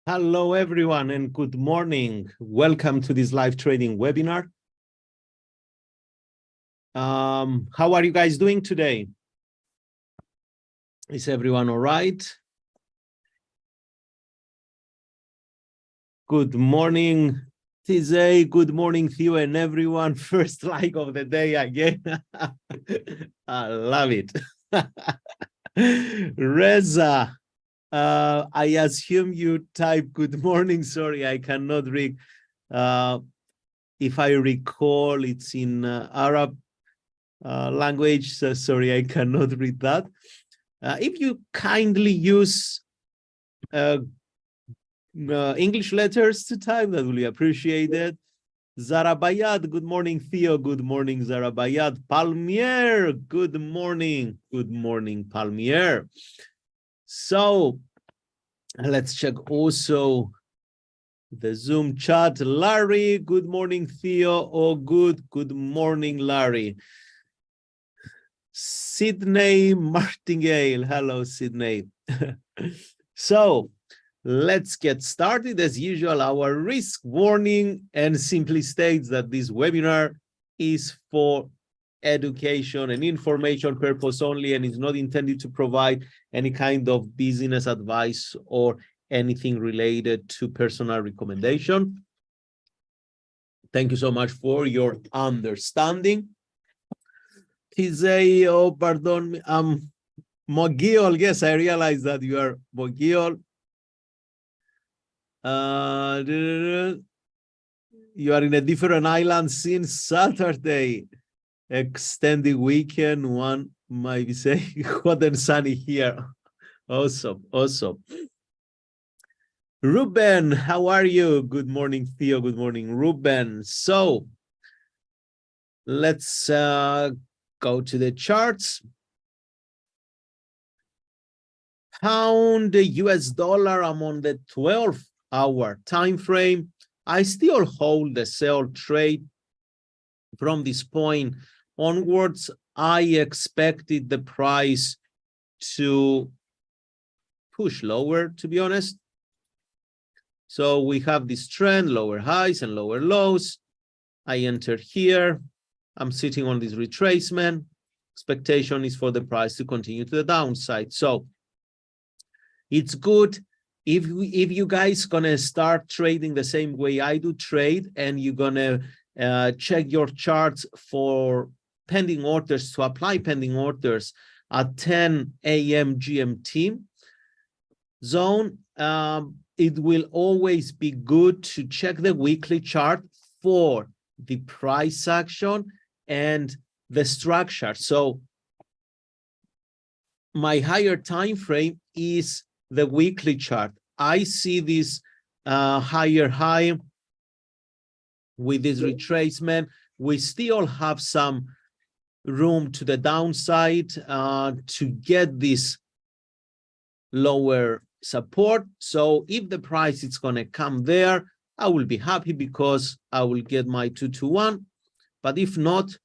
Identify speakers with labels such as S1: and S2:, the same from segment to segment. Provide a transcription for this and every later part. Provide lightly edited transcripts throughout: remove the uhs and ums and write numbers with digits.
S1: Hello, everyone, and good morning. Welcome to this live trading webinar. How are you guys doing today? Is everyone all right? Good morning, Tizay. Good morning, Theo, and everyone. First like of the day again. I love it. Reza. I assume you type good morning. Sorry, I cannot read. If I recall, it's in Arab language. So sorry, I cannot read that. If you kindly use English letters to type, that will be appreciated. Zarabayad, good morning, Theo. Good morning, Zarabayad. Palmier, good morning. Good morning, Palmier. So let's check also the Zoom chat. Larry, good morning, Theo. Oh, good morning, Larry. Sydney Martingale, hello, Sydney. So let's get started. As usual, our risk warning and simply states that this webinar is for education and information purpose only and is not intended to provide any kind of business advice or anything related to personal recommendation. Thank you so much for your understanding. Tizay, oh, pardon me, Mogiol, yes, I realize that you are Mogiol. You are in a different island since Saturday. Extended weekend, one might be saying hot and sunny here. Awesome, awesome. Ruben, how are you? Good morning, Theo. Good morning, Ruben. So let's go to the charts. Pound, US dollar, I'm on the 12-hour time frame. I still hold the sell trade. From this point onwards, I expected the price to push lower, to be honest. So we have this trend, lower highs and lower lows. I entered here. I'm sitting on this retracement. Expectation is for the price to continue to the downside. So it's good if you guys gonna start trading the same way I do trade, and you're gonna check your charts for pending orders, to apply pending orders at 10 a.m. GMT zone. It will always be good to check the weekly chart for the price action and the structure. So my higher time frame is the weekly chart. I see this higher high with this retracement. We still have some room to the downside to get this lower support. So if the price is going to come there, I will be happy because I will get my 2-to-1. But if not,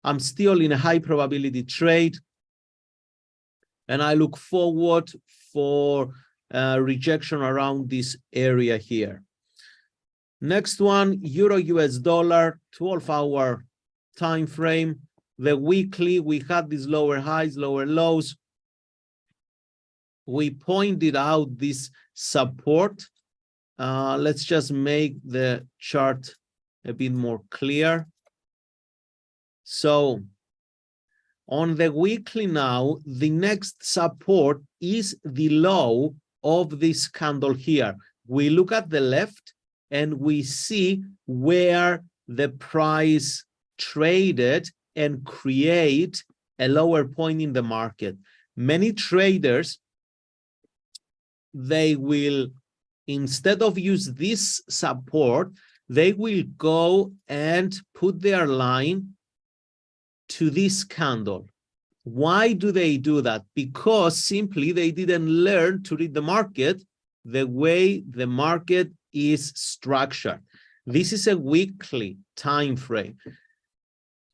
S1: I'm still in a high probability trade, and I look forward for rejection around this area here. Next one, Euro US dollar, 12-hour time frame. The weekly, we had these lower highs, lower lows. We pointed out this support. Let's just make the chart a bit more clear. So on the weekly now, the next support is the low of this candle here. We look at the left and we see where the price traded and create a lower point in the market. Many traders, they will, instead of use this support, they will go and put their line to this candle. Why do they do that? Because simply they didn't learn to read the market the way the market is structured. This is a weekly time frame.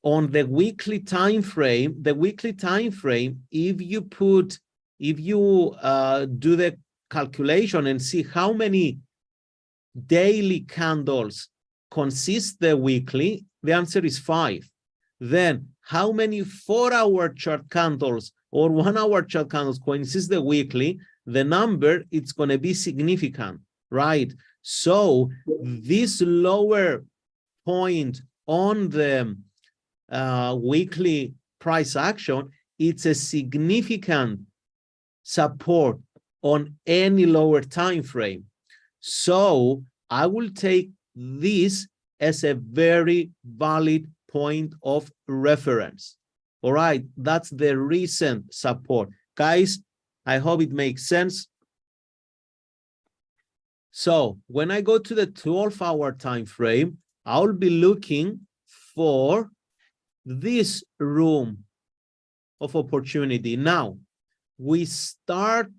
S1: On the weekly time frame, if you do the calculation and see how many daily candles consist the weekly? The answer is 5. Then how many 4-hour chart candles or 1-hour chart candles consist the weekly? The number, it's going to be significant, right? So this lower point on the weekly price action, it's a significant support on any lower time frame. So I will take this as a very valid point of reference. All right, that's the recent support. Guys, I hope it makes sense. So when I go to the 12-hour time frame, I'll be looking for this room of opportunity. Now, we start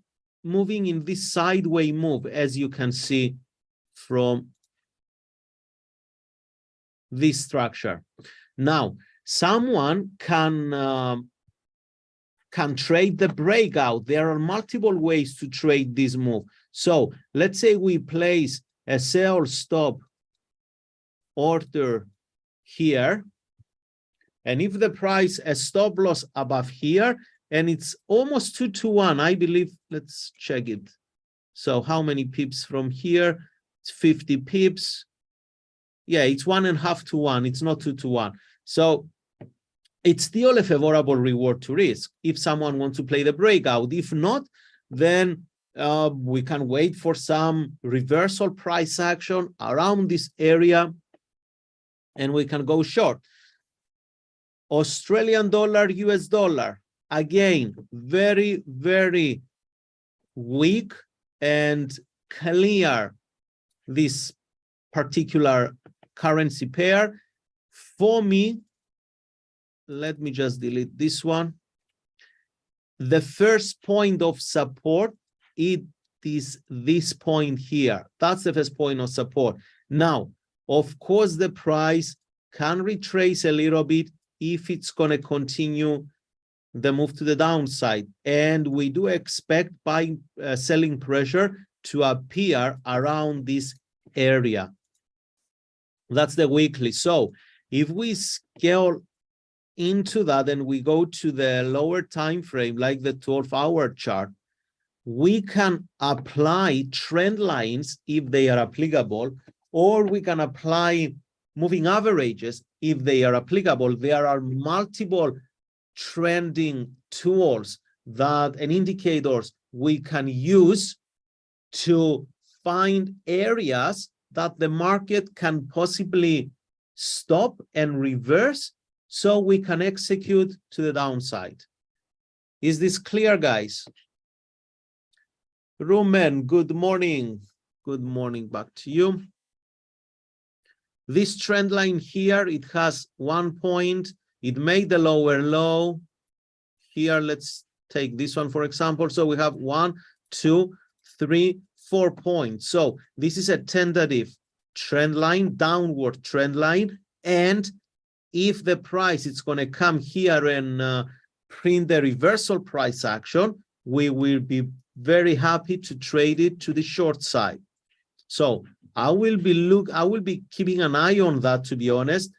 S1: moving in this sideways move, as you can see from this structure. Now, someone can trade the breakout. There are multiple ways to trade this move. So let's say we place a sell stop order here, and if the price a stop loss above here, and it's almost 2-to-1, I believe. Let's check it. So how many pips from here? It's 50 pips. Yeah, it's 1.5-to-1. It's not 2-to-1. So it's still a favorable reward to risk if someone wants to play the breakout. If not, then we can wait for some reversal price action around this area, and we can go short. Australian dollar, US dollar. Again, very, very weak and clear, this particular currency pair. For me, let me just delete this one. The first point of support, it is this point here. That's the first point of support. Now, of course, the price can retrace a little bit if it's going to continue the move to the downside, and we do expect buying selling pressure to appear around this area. That's the weekly. So if we scale into that and we go to the lower time frame, like the 12-hour chart, we can apply trend lines if they are applicable, or we can apply moving averages if they are applicable. There are multiple trending tools that and indicators we can use to find areas that the market can possibly stop and reverse, so we can execute to the downside. Is this clear, guys? Rumen, good morning. Good morning back to you. This trend line here, it has 1 point. It made the lower low. Here, let's take this one, for example. So we have 1, 2, 3, 4 points. So this is a tentative trend line, downward trend line. And if the price is going to come here and print the reversal price action, we will be very happy to trade it to the short side. So I will be keeping an eye on that, to be honest,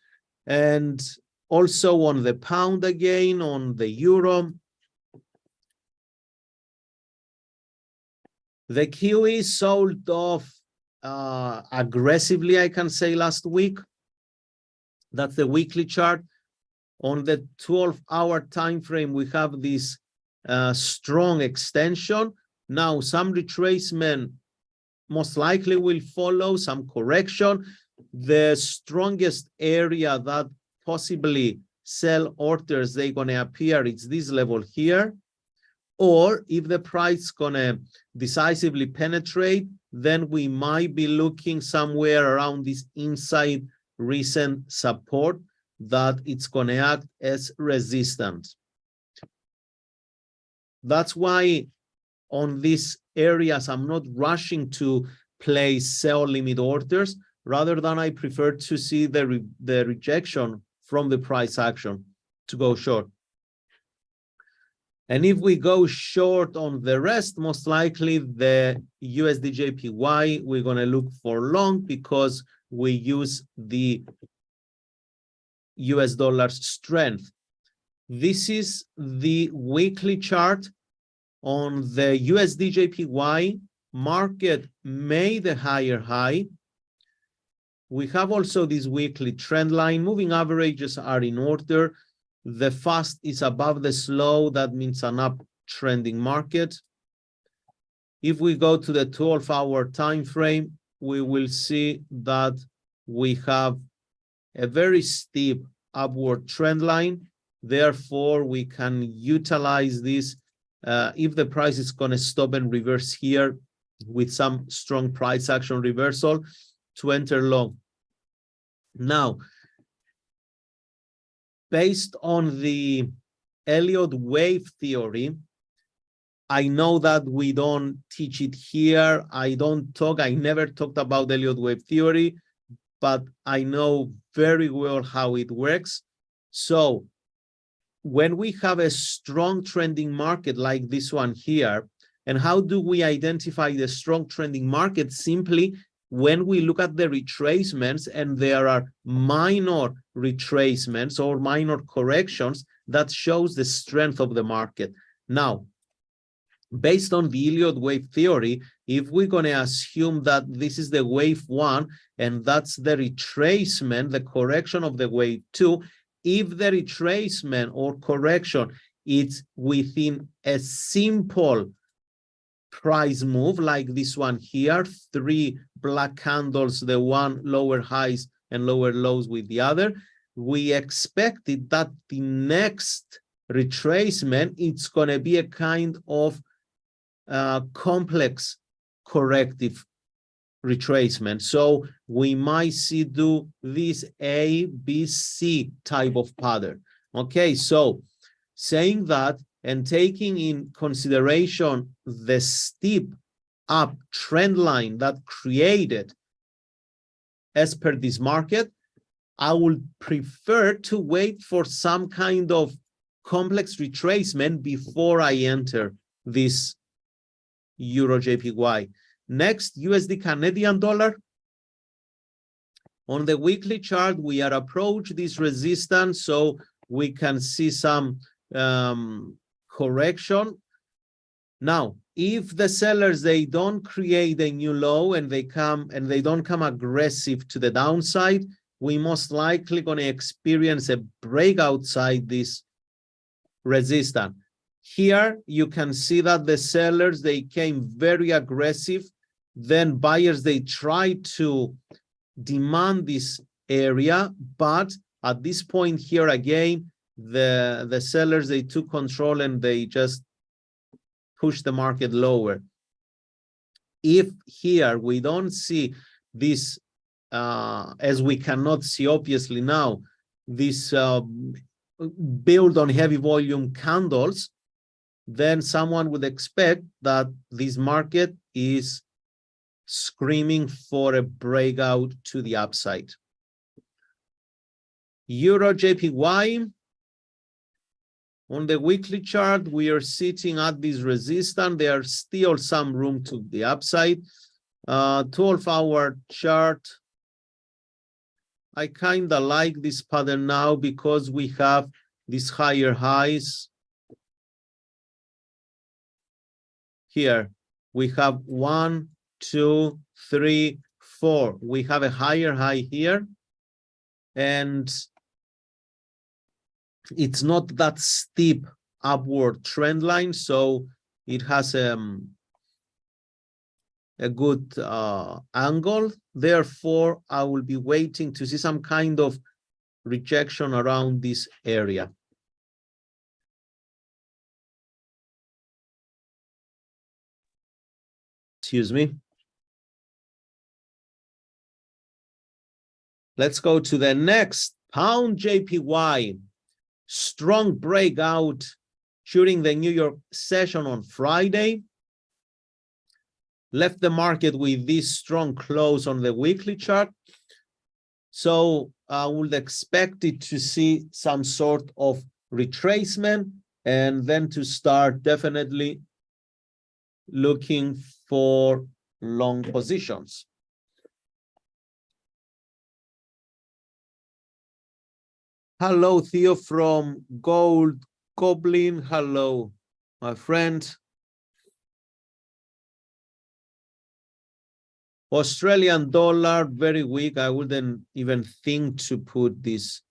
S1: and also on the pound again, on the euro. The QE sold off aggressively, I can say, last week. That's the weekly chart. On the 12-hour time frame, we have this strong extension. Now, some retracement most likely will follow, some correction. The strongest area that possibly sell orders, they're going to appear, it's this level here. Or if the price is going to decisively penetrate, then we might be looking somewhere around this inside recent support that it's going to act as resistance. That's why on these areas, I'm not rushing to place sell limit orders. Rather than I prefer to see the rejection from the price action to go short. And if we go short on the rest, most likely the USD JPY, we're going to look for long because we use the US dollar's strength. This is the weekly chart on the USD JPY. Market made a higher high. We have also this weekly trend line. Moving averages are in order. The fast is above the slow. That means an uptrending market. If we go to the 12-hour time frame, we will see that we have a very steep upward trend line. Therefore, we can utilize this if the price is going to stop and reverse here with some strong price action reversal to enter long. Now, based on the Elliott wave theory, I know that we don't teach it here. I never talked about Elliott wave theory, but I know very well how it works. So when we have a strong trending market like this one here, and how do we identify the strong trending market? Simply when we look at the retracements and there are minor retracements or minor corrections, that shows the strength of the market. Now, based on the Elliott wave theory, if we're going to assume that this is the wave one and that's the retracement, the correction of the wave two, if the retracement or correction is within a simple price move like this one here, 3 black candles, the one lower highs and lower lows with the other, we expected that the next retracement, it's going to be a kind of complex corrective retracement. So we might see do this A, B, C type of pattern. Okay, so saying that and taking in consideration the steep up trend line that created as per this market, I would prefer to wait for some kind of complex retracement before I enter this Euro JPY. Next, USD Canadian dollar. On the weekly chart, we are approaching this resistance, so we can see some correction. Now, if the sellers, they don't create a new low and they don't come aggressive to the downside, we most likely going to experience a break outside this resistance. Here, you can see that the sellers, they came very aggressive. Then buyers, they tried to demand this area, but at this point here again, the sellers, they took control and they just pushed the market lower. If here we don't see this, as we cannot see obviously now, this build on heavy volume candles, then someone would expect that this market is screaming for a breakout to the upside. Euro JPY. On the weekly chart, we are sitting at this resistance. There's still some room to the upside. 12-hour chart. I kind of like this pattern now because we have these higher highs. Here, we have 1, 2, 3, 4. We have a higher high here. And it's not that steep upward trend line, so it has a good angle. Therefore, I will be waiting to see some kind of rejection around this area. Excuse me. Let's go to the next, pound JPY. Strong breakout during the New York session on Friday. Left the market with this strong close on the weekly chart. So I would expect it to see some sort of retracement. And then to start, definitely looking for long positions. Hello, Theo from Gold Goblin. Hello, my friend. Australian dollar, very weak. I wouldn't even think to put this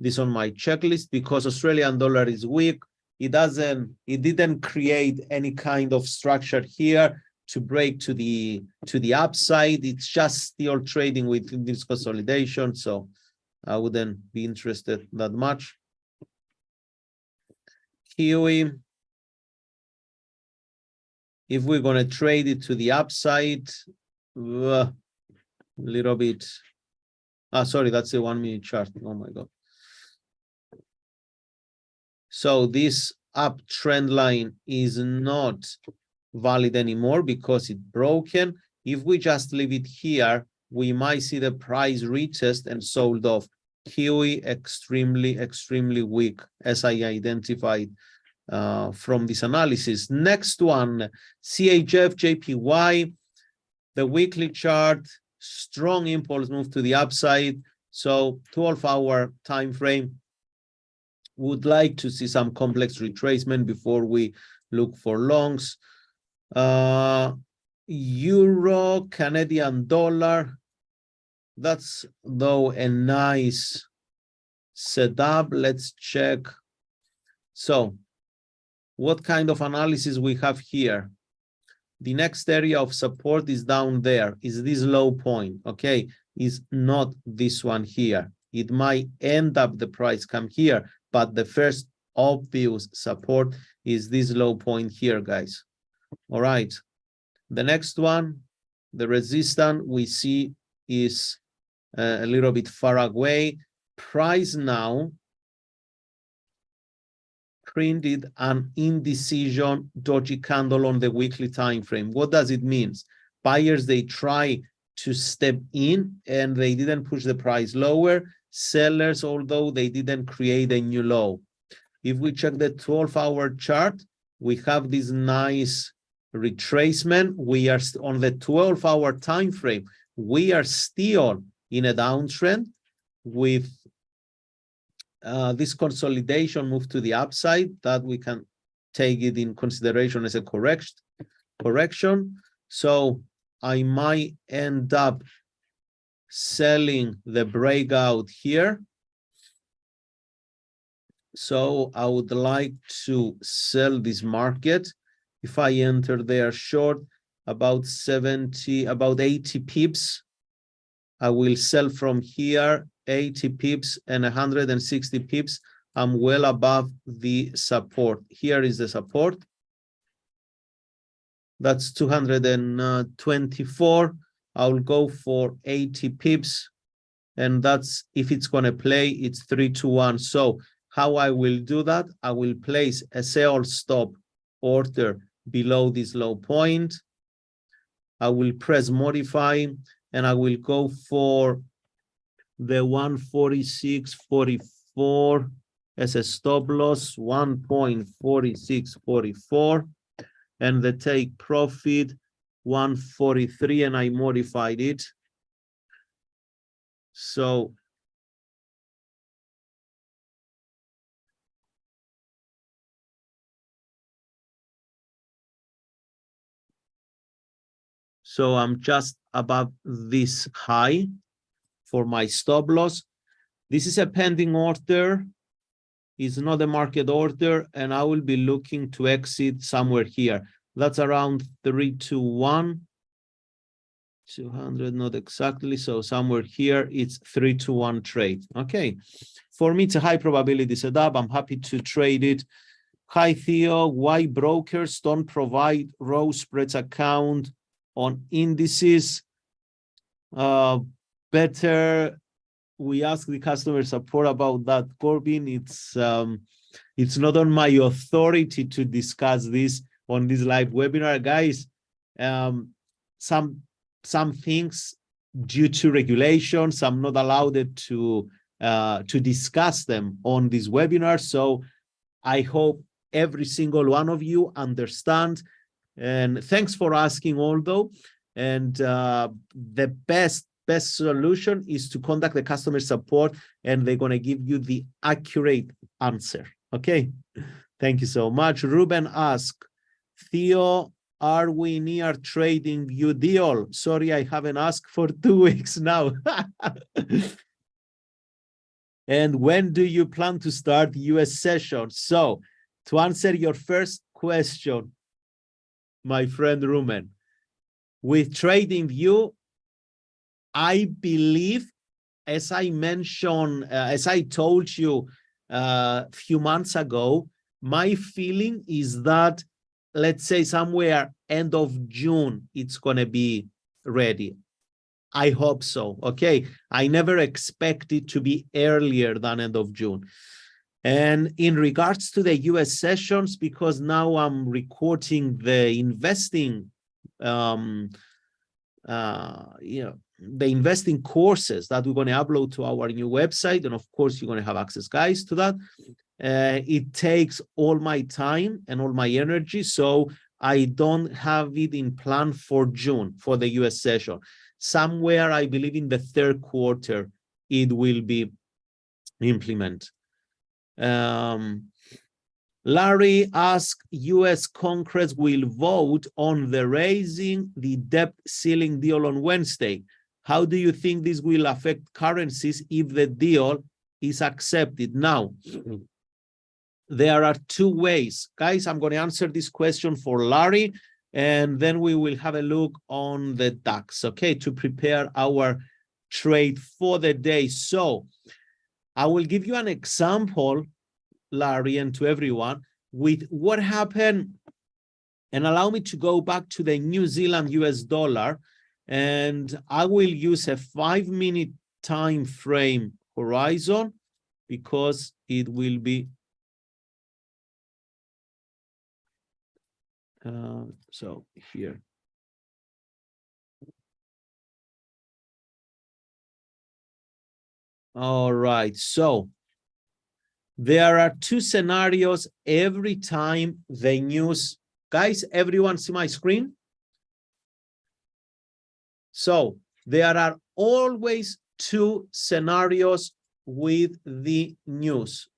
S1: this on my checklist because Australian dollar is weak. It didn't create any kind of structure here to break to the upside. It's just still trading with this consolidation, so I wouldn't be interested that much. Kiwi, if we're going to trade it to the upside, a little bit. Sorry, that's a 1 minute chart. Oh my God. So this uptrend line is not valid anymore because it's broken. If we just leave it here, we might see the price retest and sold off. Kiwi extremely weak, as I identified from this analysis. Next one, CHF JPY, the weekly chart, strong impulse move to the upside. So 12-hour time frame. Would like to see some complex retracement before we look for longs. Euro, Canadian dollar. That's though a nice setup. Let's check. So what kind of analysis we have here? The next area of support is down there, is this low point, okay? Is not this one here. It might end up the price come here, but the first obvious support is this low point here, guys. All right. The next one, the resistance we see is a little bit far away. Price now printed an indecision doji candle on the weekly time frame. What does it mean? Buyers, they try to step in and they didn't push the price lower. Sellers, although they didn't create a new low. If we check the 12-hour chart, we have this nice retracement. We are on the 12-hour time frame. We are still in a downtrend with this consolidation move to the upside that we can take it in consideration as a correction. So I might end up selling the breakout here. So I would like to sell this market. If I enter there short about 80 pips, I will sell from here 80 pips and 160 pips. I'm well above the support. Here is the support. That's 224. I'll go for 80 pips. And that's, if it's going to play, it's 3-1. So how I will do that, I will place a sell stop order below this low point. I will press modify and I will go for the 146.44 as a stop loss, 1.4644, and the take profit 143, and I modified it. So I'm just above this high for my stop loss. This is a pending order. It's not a market order, and I will be looking to exit somewhere here. That's around 3-1. 200, not exactly. So somewhere here, it's 3-1 trade. Okay. For me, it's a high probability setup. I'm happy to trade it. Hi, Theo. Why brokers don't provide raw spreads account on indices? Better we ask the customer support about that, Corbin. It's not on my authority to discuss this on this live webinar, guys. Some things due to regulations, I'm not allowed to to discuss them on this webinar. So I hope every single one of you understand. And thanks for asking, although. And the best solution is to contact the customer support, and they're going to give you the accurate answer. Okay. Thank you so much. Ruben asked, Theo, are we near trading view deal? Sorry, I haven't asked for 2 weeks now. And when do you plan to start the US session? So to answer your first question, my friend Ruben, with TradingView, I believe, as I mentioned, as I told you a few months ago, my feeling is that, let's say somewhere end of June, it's going to be ready. I hope so. Okay. I never expect it to be earlier than end of June. And in regards to the US sessions, because now I'm recording the investing, the investing courses that we're going to upload to our new website. And of course, you're going to have access, guys, to that. It takes all my time and all my energy. So I don't have it in plan for June for the US session. Somewhere, I believe in the third quarter, it will be implemented. Larry asked, US Congress will vote on the raising the debt ceiling deal on Wednesday. How do you think this will affect currencies if the deal is accepted? Now, there are 2 ways. Guys, I'm going to answer this question for Larry, and then we will have a look on the DAX, okay, to prepare our trade for the day. So I will give you an example, Larry, and to everyone, with what happened, and allow me to go back to the New Zealand US dollar, and I will use a 5-minute time frame horizon because it will be so here. All right, so there are 2 scenarios every time the news. Guys, everyone see my screen? So there are always 2 scenarios with the news.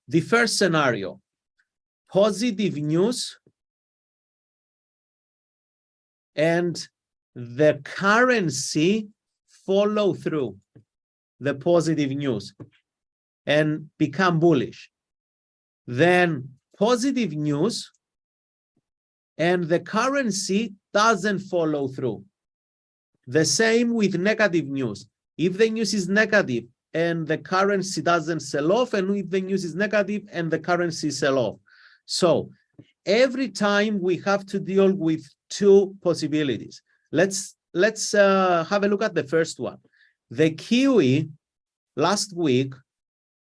S1: The first scenario, positive news, and the currency follow through the positive news and become bullish. Then positive news and the currency doesn't follow through. The same with negative news. If the news is negative and the currency doesn't sell off, and if the news is negative and the currency sell off. So every time we have to deal with 2 possibilities. Let's have a look at the first one. The Kiwi last week,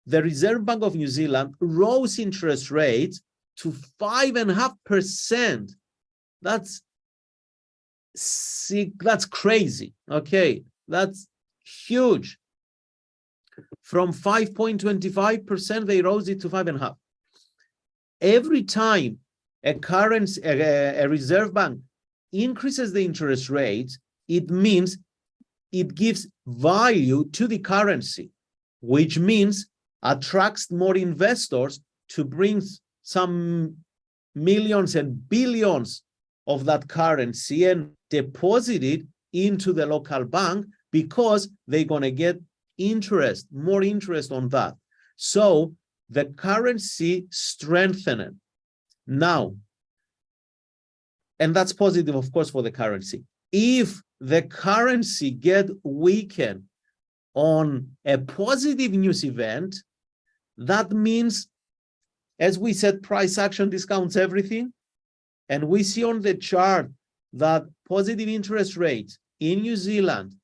S1: the Reserve Bank of New Zealand rose interest rates to 5.5%. That's crazy. Okay, that's huge. From 5.25%, they rose it to 5.5%. Every time a reserve bank increases the interest rate, it means it gives value to the currency, which means attracts more investors to bring some millions and billions of that currency and deposit it into the local bank because they're going to get interest, more interest on that. So the currency strengthening now, and that's positive, of course, for the currency. If the currency get weakened on a positive news event, that means, as we said, price action discounts everything. And we see on the chart that positive interest rates in New Zealand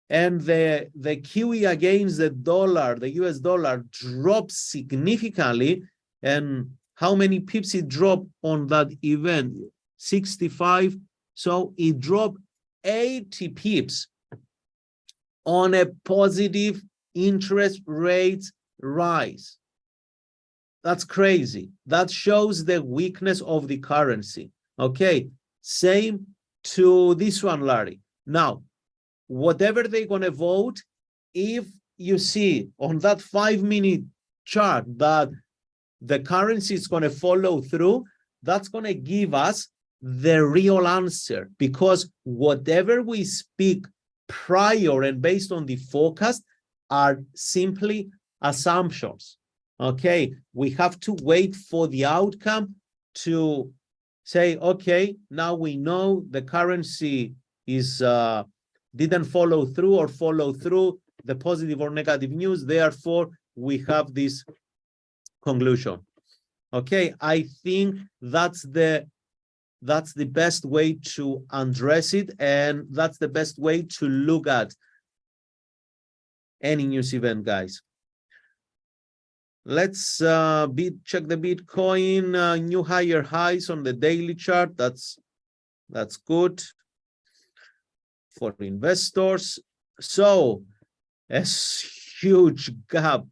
S1: and the Kiwi against the dollar, the US dollar, dropped significantly. And how many pips it dropped on that event? 65. So it dropped 80 pips on a positive interest rates rise. That's crazy. That shows the weakness of the currency. Okay, same to this one, Larry. Now, whatever they're going to vote, if you see on that 5-minute chart that the currency is going to follow through, that's going to give us the real answer, because whatever we speak prior and based on the forecast are simply assumptions. Okay, we have to wait for the outcome to say, okay, now we know the currency is didn't follow through or follow through the positive or negative news. Therefore, we have this conclusion. Okay, I think that's the best way to address it, and that's the best way to look at any news event, guys. Let's check the Bitcoin, new higher highs on the daily chart. That's good for investors. So a huge gap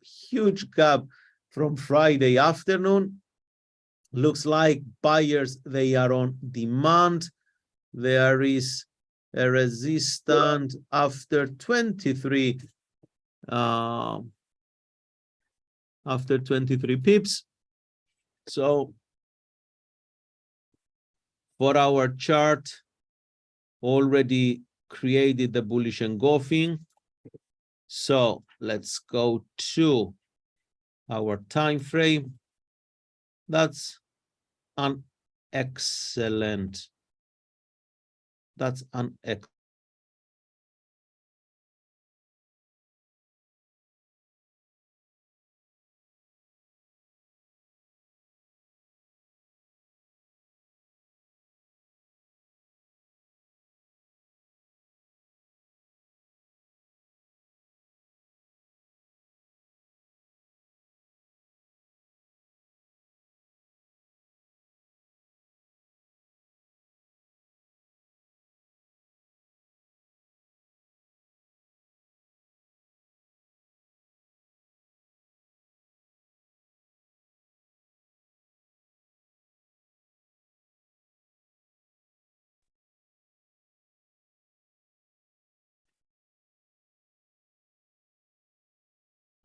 S1: from Friday afternoon. Looks like buyers, they are on demand. There is a resistance after 23 pips. So for our chart, already created the bullish engulfing. So let's go to our time frame. That's an excellent. That's an excellent.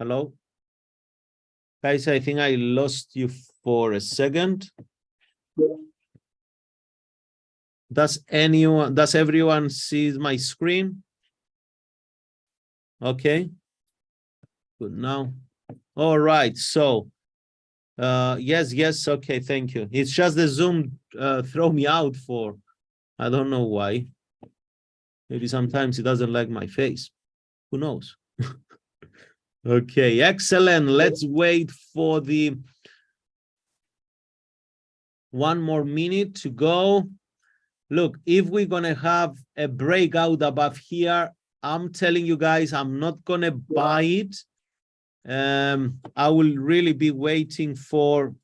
S1: Hello? Guys, I think I lost you for a second. Does everyone see my screen? Okay. Good now. All right. So, yes. Okay. Thank you. It's just the Zoom throw me out for, I don't know why. Maybe sometimes it doesn't like my face. Who knows? Okay. Excellent. Let's wait for the 1 more minute to go. Look, if we're going to have a breakout above here, I'm telling you guys, I'm not going to buy it. I will really be waiting for,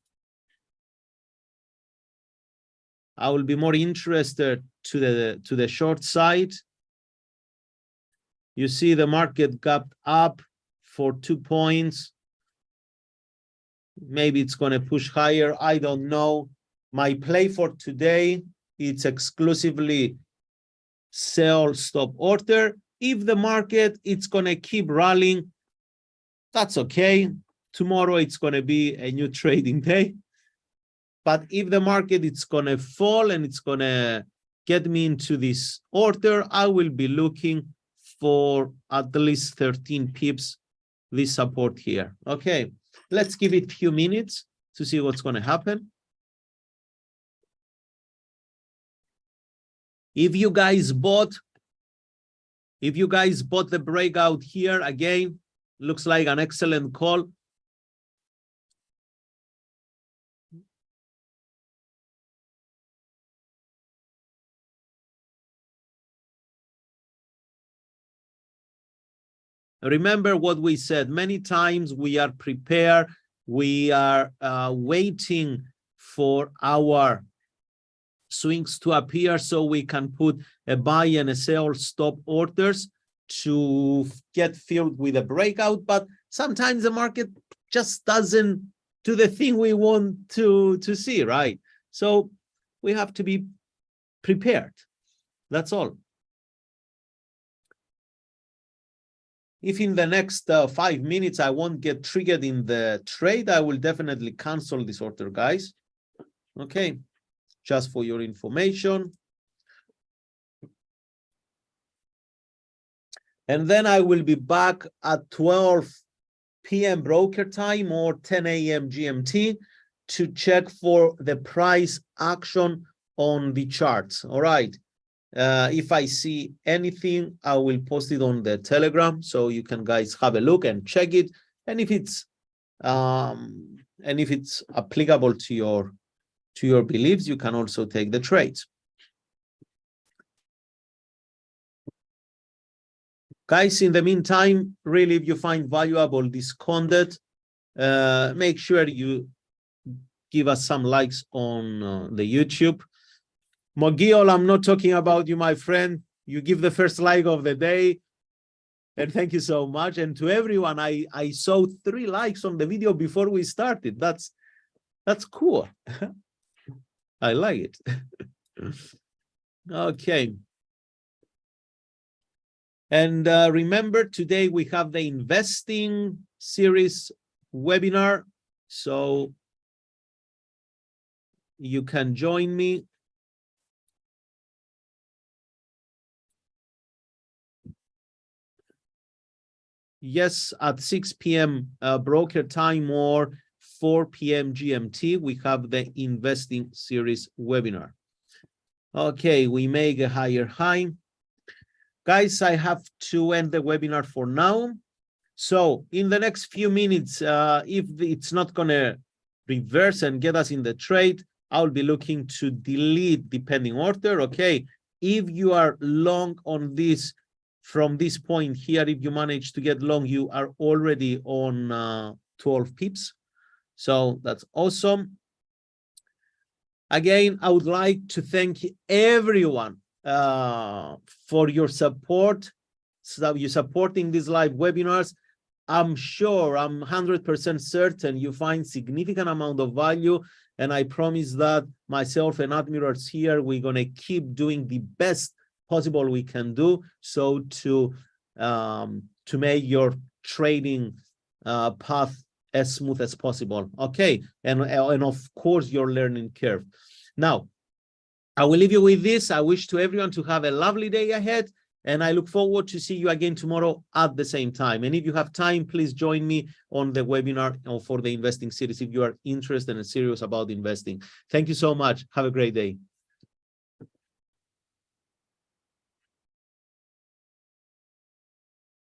S1: I will be more interested to the short side. You see the market gapped up for 2 points. Maybe it's going to push higher. I don't know. My play for today, it's exclusively sell stop order. If the market, it's going to keep rallying, that's okay. Tomorrow, it's going to be a new trading day. But if the market, it's going to fall and it's going to get me into this order, I will be looking for at least 13 pips, this support here. Okay, let's give it a few minutes to see what's going to happen. If you guys bought the breakout here, again, looks like an excellent call. Remember what we said many times, we are prepared, we are waiting for our swings to appear so we can put a buy and a sell stop orders. to get filled with a breakout, but sometimes the market just doesn't do the thing we want to see, right? So we have to be prepared. That's all. If in the next 5 minutes I won't get triggered in the trade, I will definitely cancel this order, guys. Okay, just for your information. And then I will be back at 12 p.m. broker time or 10 a.m. GMT to check for the price action on the charts. All right. If I see anything, I will post it on the Telegram so you can guys have a look and check it. And if it's applicable to your beliefs, you can also take the trades. Guys, in the meantime, really, if you find valuable this content, make sure you give us some likes on the YouTube. Mogil, I'm not talking about you, my friend. You give the first like of the day. And thank you so much. And to everyone, I saw 3 likes on the video before we started. That's cool. I like it. Okay. And remember, today we have the investing series webinar. So you can join me. Yes, at 6 p.m. Broker time or 4 p.m. GMT, we have the investing series webinar. Okay, we make a higher high. Guys, I have to end the webinar for now. So in the next few minutes, if it's not going to reverse and get us in the trade, I'll be looking to delete the pending order. Okay, if you are long on this, from this point here, if you manage to get long, you are already on 12 pips. So that's awesome. Again, I would like to thank everyone for your support. So you're supporting these live webinars. I'm sure, I'm 100% certain you find significant amount of value. And I promise that myself and Admirals here, we're going to keep doing the best possible we can do so to make your trading path as smooth as possible. Okay, and of course your learning curve. Now I will leave you with this. I wish to everyone to have a lovely day ahead, and I look forward to see you again tomorrow at the same time. And if you have time, please join me on the webinar for the investing series if you are interested and serious about investing. Thank you so much. Have a great day.